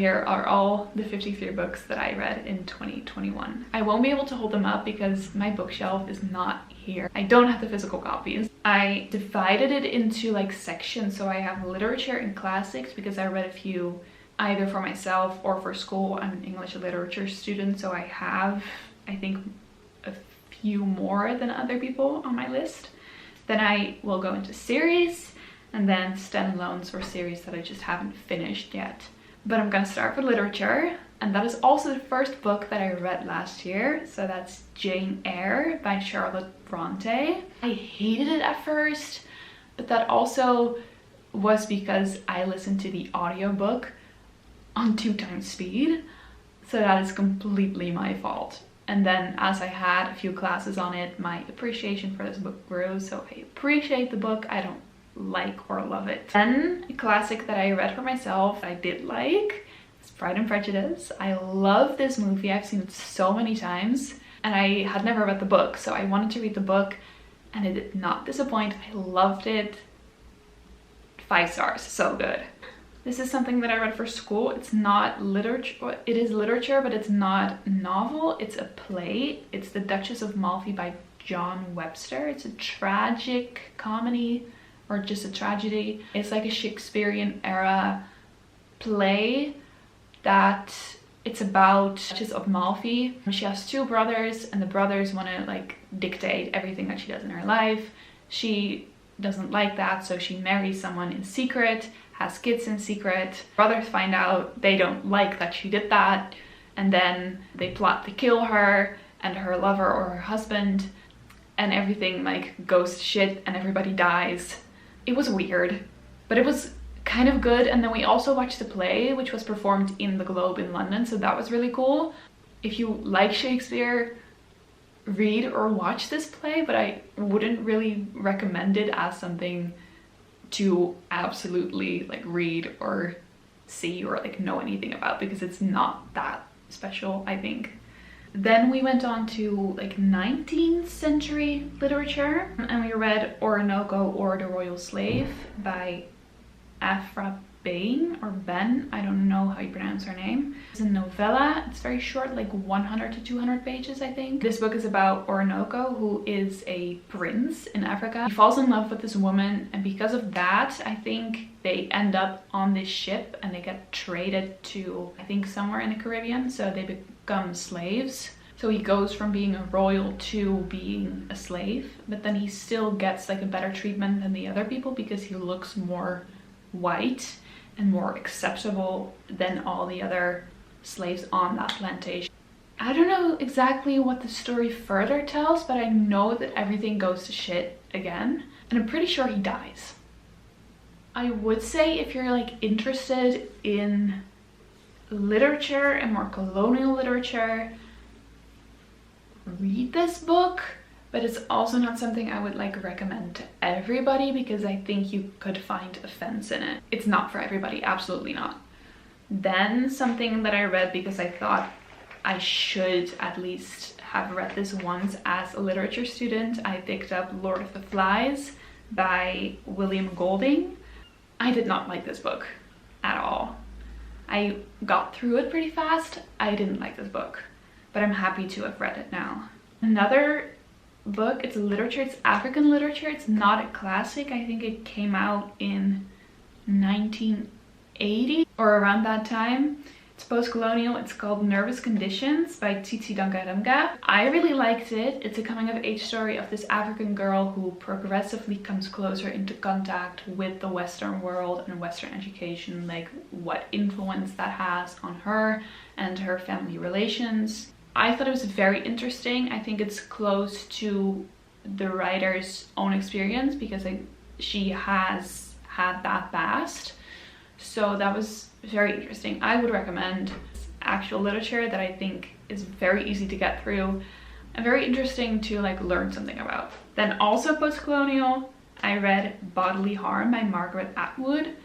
Here are all the 53 books that I read in 2021. I won't be able to hold them up because my bookshelf is not here. I don't have the physical copies. I divided it into like sections, so I have literature and classics because I read a few either for myself or for school. I'm an English literature student, so I have, I think, a few more than other people on my list. Then I will go into series and then standalones or series that I just haven't finished yet. But I'm gonna start with literature, and that is also the first book that I read last year. So that's Jane Eyre by Charlotte Bronte. I hated it at first, but that also was because I listened to the audiobook on 2x speed. So that is completely my fault. And then as I had a few classes on it, my appreciation for this book grew. So I appreciate the book. I don't like or love it. Then a classic that I read for myself I did like is Pride and Prejudice. I love this movie. I've seen it so many times and I had never read the book, so I wanted to read the book and it did not disappoint. I loved it. 5 stars. So good. This is something that I read for school. It's not literature. It is literature, but it's not a novel. It's a play. It's The Duchess of Malfi by John Webster. It's a tragic comedy, or just a tragedy. It's like a Shakespearean era play that it's about Duchess of Malfi. She has 2 brothers and the brothers want to like dictate everything that she does in her life. She doesn't like that, so she marries someone in secret, has kids in secret. Brothers find out, they don't like that she did that, and then they plot to kill her and her lover or her husband, and everything like goes to shit and everybody dies. It was weird, but it was kind of good. And then we also watched the play, which was performed in the Globe in London, so that was really cool. If you like Shakespeare, read or watch this play, but I wouldn't really recommend it as something to absolutely like read or see or like know anything about, because it's not that special, I think. Then we went on to like 19th century literature and we read Orinoco or The Royal Slave by Afra Bain or Ben, I don't know how you pronounce her name. It's a novella. It's very short, like 100 to 200 pages, I think. This book is about Orinoco, who is a prince in Africa. He falls in love with this woman, and because of that, I think they end up on this ship and they get traded to, I think, somewhere in the Caribbean, so they become slaves. So he goes from being a royal to being a slave, but then he still gets like a better treatment than the other people because he looks more white and more acceptable than all the other slaves on that plantation. I don't know exactly what the story further tells, but I know that everything goes to shit again, and I'm pretty sure he dies. I would say if you're like interested in literature and more colonial literature, read this book, but it's also not something I would like recommend to everybody because I think you could find offense in it. It's not for everybody, absolutely not. Then something that I read because I thought I should at least have read this once as a literature student, I picked up Lord of the Flies by William Golding. I did not like this book at all. I got through it pretty fast. I didn't like this book, but I'm happy to have read it now. Another book, it's a literature, it's African literature, it's not a classic. I think it came out in 1980 or around that time. It's post-colonial. It's called Nervous Conditions by Tsitsi Dankaremga. I really liked it. It's a coming-of-age story of this African girl who progressively comes closer into contact with the Western world and Western education, like what influence that has on her and her family relations. I thought it was very interesting. I think it's close to the writer's own experience because she has had that past. So that was very interesting. I would recommend actual literature that I think is very easy to get through and very interesting to like learn something about. Then also post-colonial, I read Bodily Harm by Margaret Atwood.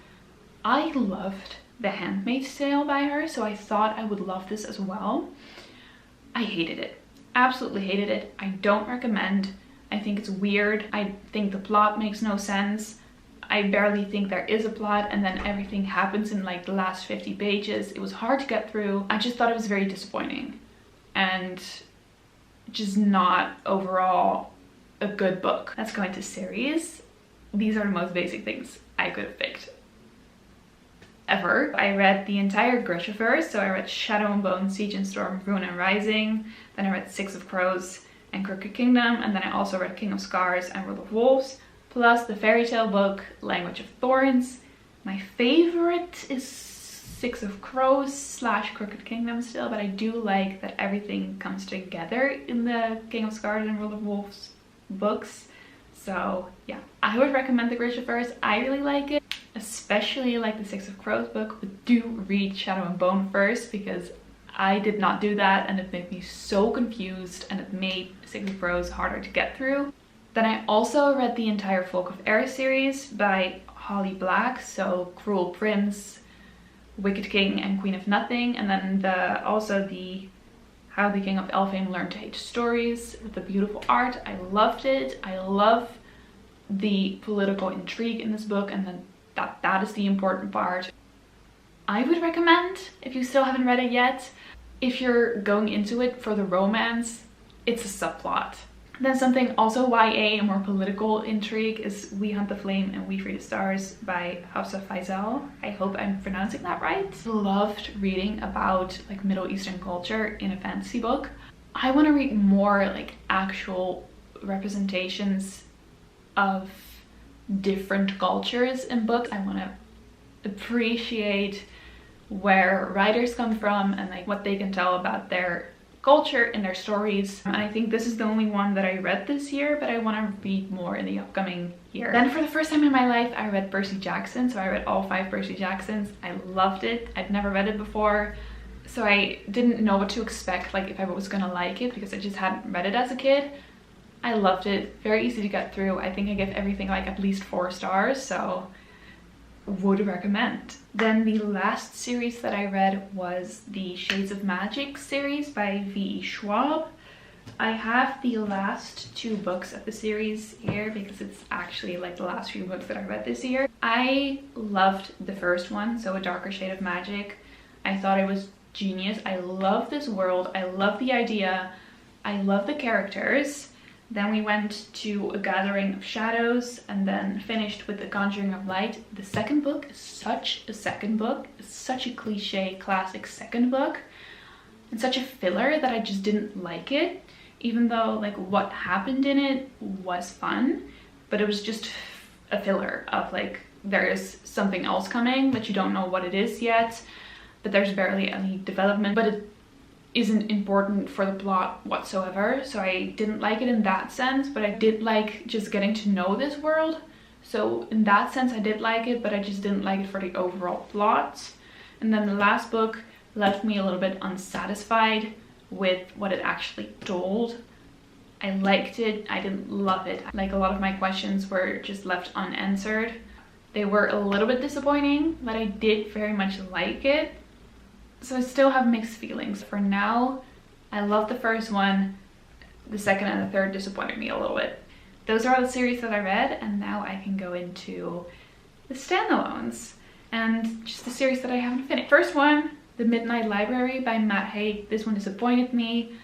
I loved The Handmaid's Tale by her, so I thought I would love this as well. I hated it. Absolutely hated it. I don't recommend. I think it's weird. I think the plot makes no sense. I barely think there is a plot, and then everything happens in like the last 50 pages. It was hard to get through. I just thought it was very disappointing and just not overall a good book. Let's go into series. These are the most basic things I could have picked ever. I read the entire Grishaverse, so I read Shadow and Bone, Siege and Storm, Ruin and Rising, then I read Six of Crows and Crooked Kingdom, and then I also read King of Scars and World of Wolves, plus the fairy tale book Language of Thorns. My favorite is Six of Crows / Crooked Kingdom still, but I do like that everything comes together in the King of Scars and World of Wolves books. So yeah, I would recommend the Grishaverse. I really like it, especially like the Six of Crows book, but do read Shadow and Bone first, because I did not do that and it made me so confused, and it made Six of Crows harder to get through. Then I also read the entire Folk of Air series by Holly Black, so Cruel Prince, Wicked King and Queen of Nothing, and then also the How the King of Elfame Learned to Hate Stories with the beautiful art. I loved it. I love the political intrigue in this book, and then that is the important part. I would recommend, if you still haven't read it yet, if you're going into it for the romance, it's a subplot. Then something also YA and more political intrigue is We Hunt the Flame and We Free the Stars by Hafsa Faisal. I hope I'm pronouncing that right. Loved reading about like Middle Eastern culture in a fantasy book. I want to read more like actual representations of different cultures in books. I want to appreciate where writers come from and like what they can tell about their culture in their stories. And I think this is the only one that I read this year, but I want to read more in the upcoming year. Then for the first time in my life, I read Percy Jackson. So I read all 5 Percy Jacksons. I loved it. I'd never read it before, so I didn't know what to expect, like if I was gonna like it, because I just hadn't read it as a kid. I loved it. Very easy to get through. I think I give everything like at least 4 stars, so would recommend. Then the last series that I read was the Shades of Magic series by V.E. Schwab. I have the last 2 books of the series here because it's actually like the last few books that I read this year. I loved the first one, so A Darker Shade of Magic. I thought it was genius. I love this world. I love the idea. I love the characters. Then we went to A Gathering of Shadows and then finished with The Conjuring of Light. The second book is such a second book. It's such a cliche classic second book and such a filler that I just didn't like it, even though like what happened in it was fun, but it was just a filler of like there is something else coming but you don't know what it is yet, but there's barely any development, but it isn't important for the plot whatsoever. So I didn't like it in that sense, but I did like just getting to know this world. So in that sense I did like it, but I just didn't like it for the overall plot. And then the last book left me a little bit unsatisfied with what it actually told. I liked it, I didn't love it. Like a lot of my questions were just left unanswered. They were a little bit disappointing, but I did very much like it. So I still have mixed feelings. For now, I love the first one. The second and the third disappointed me a little bit. Those are all the series that I read, and now I can go into the standalones and just the series that I haven't finished. First one, The Midnight Library by Matt Haig. This one disappointed me.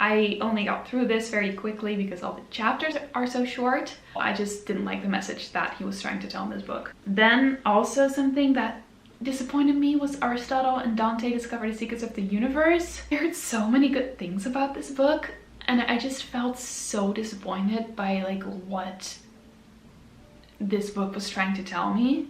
I only got through this very quickly because all the chapters are so short. I just didn't like the message that he was trying to tell in this book. Then also something that disappointed me was Aristotle and Dante Discover the Secrets of the Universe. I heard so many good things about this book and I just felt so disappointed by like what this book was trying to tell me.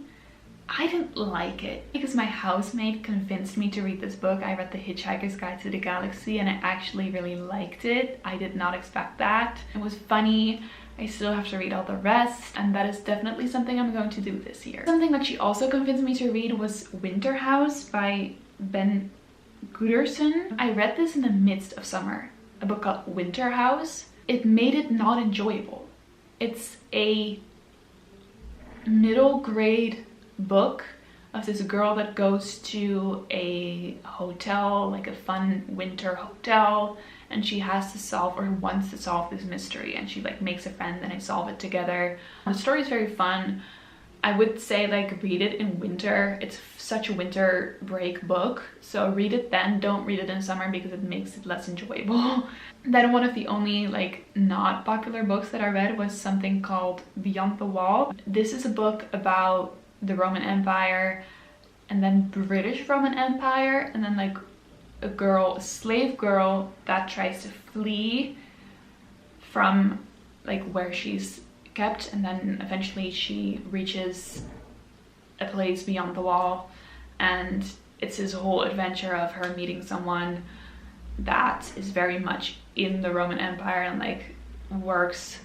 I didn't like it because my housemate convinced me to read this book. I read The Hitchhiker's Guide to the Galaxy and I actually really liked it. I did not expect that. It was funny. I still have to read all the rest, and that is definitely something I'm going to do this year. Something that she also convinced me to read was Winter House by Ben Gooderson. I read this in the midst of summer, a book called Winter House. It made it not enjoyable. It's a middle grade book of this girl that goes to a hotel, like a fun winter hotel, and she has to solve or wants to solve this mystery, and she like makes a friend and they solve it together. The story is very fun, I would say like read it in winter. It's such a winter break book, so read it then. Don't read it in summer because it makes it less enjoyable. Then one of the only like not popular books that I read was something called Beyond the Wall. This is a book about the Roman Empire and then British Roman Empire, and then like a slave girl that tries to flee from like where she's kept, and then eventually she reaches a place beyond the wall, and it's this whole adventure of her meeting someone that is very much in the Roman Empire and like works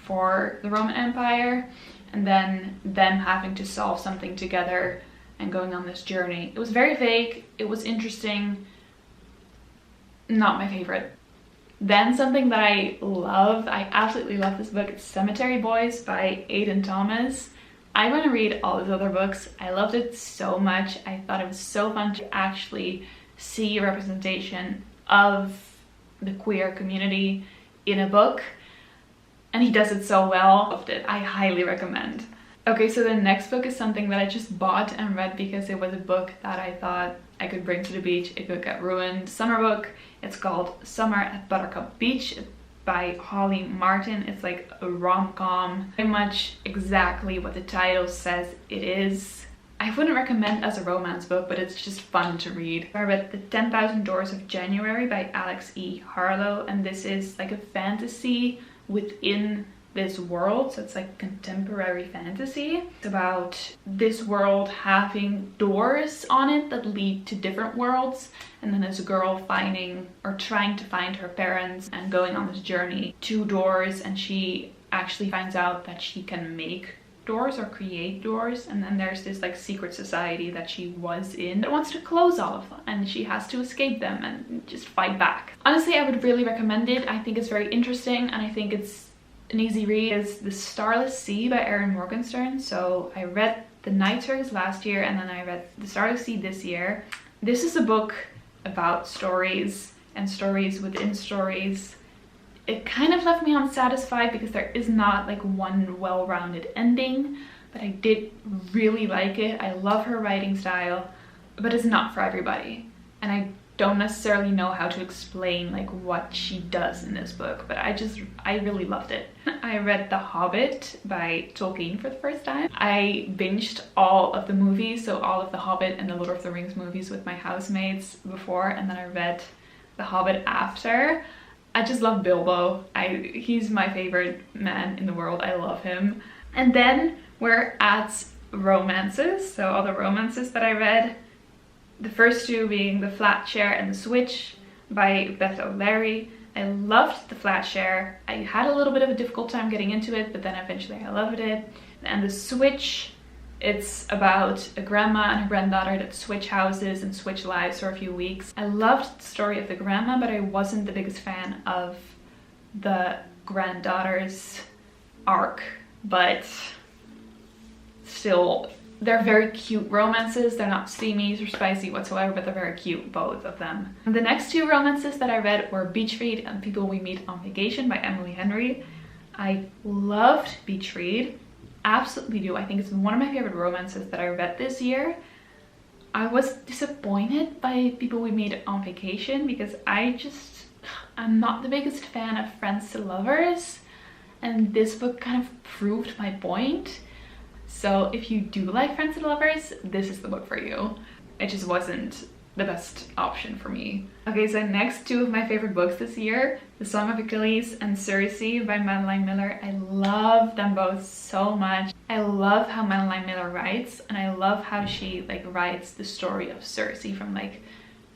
for the Roman Empire, and then them having to solve something together and going on this journey. It was very vague, it was interesting, not my favorite. Then something that I absolutely love this book, it's Cemetery Boys by Aidan Thomas. I'm gonna read all his other books. I loved it so much. I thought it was so fun to actually see a representation of the queer community in a book, and he does it so well. Loved it. I highly recommend. Okay, so the next book is something that I just bought and read because it was a book that I thought I could bring to the beach. It could get ruined. Summer book. It's called Summer at Buttercup Beach by Holly Martin. It's like a rom-com, very much exactly what the title says it is. I wouldn't recommend as a romance book, but it's just fun to read. I read The 10,000 Doors of January by Alex E. Harlow, and this is like a fantasy within this world, so it's like contemporary fantasy. It's about this world having doors on it that lead to different worlds, and then there's a girl finding or trying to find her parents and going on this journey to doors, and she actually finds out that she can make doors or create doors, and then there's this like secret society that she was in that wants to close all of them, and she has to escape them and just fight back. Honestly, I would really recommend it. I think it's very interesting, and I think it's an easy read. Is The Starless Sea by Erin Morgenstern. So I read The Night Circus last year, and then I read The Starless Sea this year. This is a book about stories and stories within stories. It kind of left me unsatisfied because there is not like one well-rounded ending, but I did really like it. I love her writing style, but it's not for everybody, and I don't necessarily know how to explain like what she does in this book, but I really loved it. I read The Hobbit by Tolkien for the first time. I binged all of the movies, so all of the Hobbit and the Lord of the Rings movies with my housemates before, and then I read The Hobbit after. I just love Bilbo. He's my favorite man in the world. I love him. And then we're at romances, so all the romances that I read. The first two being The Flat Share and The Switch by Beth O'Leary. I loved The Flat Share. I had a little bit of a difficult time getting into it, but then eventually I loved it. And The Switch, it's about a grandma and her granddaughter that switch houses and switch lives for a few weeks. I loved the story of the grandma, but I wasn't the biggest fan of the granddaughter's arc, but still, they're very cute romances. They're not steamy or spicy whatsoever, but they're very cute, both of them. And the next two romances that I read were Beach Read and People We Meet on Vacation by Emily Henry. I loved Beach Read, absolutely do. I think it's one of my favorite romances that I read this year. I was disappointed by People We Meet on Vacation because I'm not the biggest fan of Friends to Lovers, and this book kind of proved my point. So if you do like Friends and Lovers, this is the book for you. It just wasn't the best option for me. Okay, so next, two of my favorite books this year, The Song of Achilles and Circe by Madeline Miller. I love them both so much. I love how Madeline Miller writes, and I love how she like writes the story of Circe from like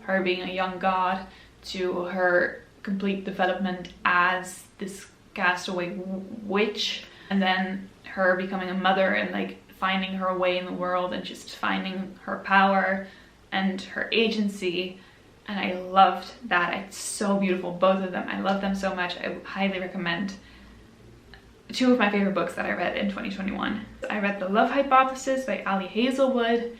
her being a young god to her complete development as this castaway witch, and then her becoming a mother and like finding her way in the world and just finding her power and her agency. And I loved that. It's so beautiful, both of them. I love them so much. I highly recommend. Two of my favorite books that I read in 2021. I read The Love Hypothesis by Ali Hazelwood.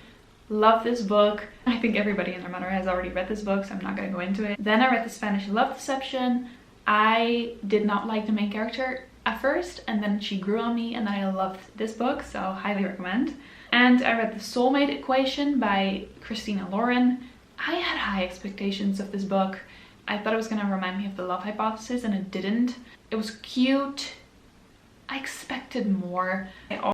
Love this book. I think everybody and their mother has already read this book, so I'm not going to go into it. Then I read The Spanish Love Deception. I did not like the main character at first, and then she grew on me, and then I loved this book, so highly recommend. And I read The Soulmate Equation by Christina Lauren. I had high expectations of this book. I thought it was gonna remind me of The Love Hypothesis, and it didn't. It was cute. I expected more.